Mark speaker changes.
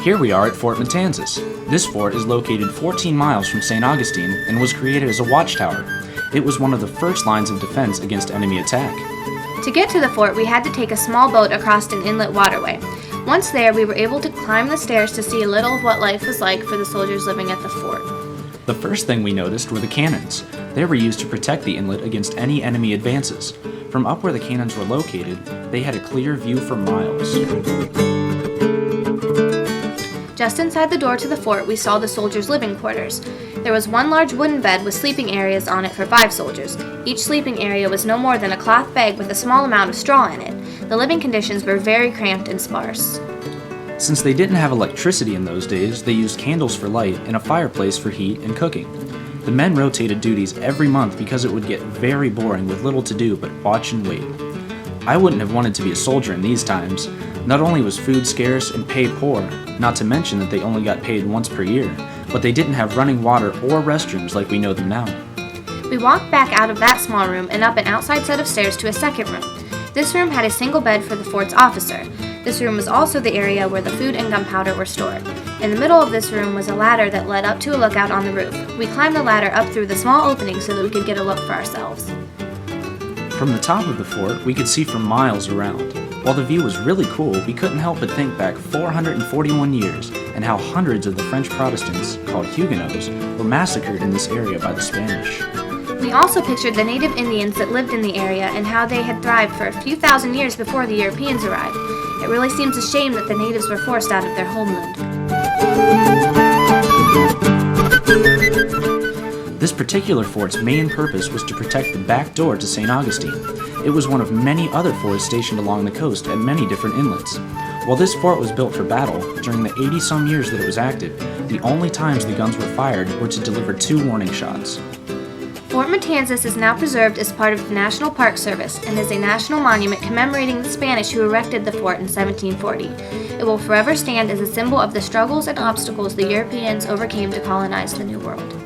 Speaker 1: Here we are at Fort Matanzas. This fort is located 14 miles from St. Augustine and was created as a watchtower. It was one of the first lines of defense against enemy attack.
Speaker 2: To get to the fort, we had to take a small boat across an inlet waterway. Once there, we were able to climb the stairs to see a little of what life was like for the soldiers living at the fort.
Speaker 1: The first thing we noticed were the cannons. They were used to protect the inlet against any enemy advances. From up where the cannons were located, they had a clear view for miles.
Speaker 2: Just inside the door to the fort, we saw the soldiers' living quarters. There was one large wooden bed with sleeping areas on it for 5 soldiers. Each sleeping area was no more than a cloth bag with a small amount of straw in it. The living conditions were very cramped and sparse.
Speaker 1: Since they didn't have electricity in those days, they used candles for light and a fireplace for heat and cooking. The men rotated duties every month because it would get very boring with little to do but watch and wait. I wouldn't have wanted to be a soldier in these times. Not only was food scarce and pay poor, not to mention that they only got paid once per year, but they didn't have running water or restrooms like we know them now.
Speaker 2: We walked back out of that small room and up an outside set of stairs to a second room. This room had a single bed for the fort's officer. This room was also the area where the food and gunpowder were stored. In the middle of this room was a ladder that led up to a lookout on the roof. We climbed the ladder up through the small opening so that we could get a look for ourselves.
Speaker 1: From the top of the fort, we could see for miles around. While the view was really cool, we couldn't help but think back 441 years and how hundreds of the French Protestants, called Huguenots, were massacred in this area by the Spanish.
Speaker 2: We also pictured the native Indians that lived in the area and how they had thrived for a few thousand years before the Europeans arrived. It really seems a shame that the natives were forced out of their homeland.
Speaker 1: This particular fort's main purpose was to protect the back door to St. Augustine. It was one of many other forts stationed along the coast at many different inlets. While this fort was built for battle, during the 80-some years that it was active, the only times the guns were fired were to deliver 2 warning shots.
Speaker 2: Fort Matanzas is now preserved as part of the National Park Service and is a national monument commemorating the Spanish who erected the fort in 1740. It will forever stand as a symbol of the struggles and obstacles the Europeans overcame to colonize the New World.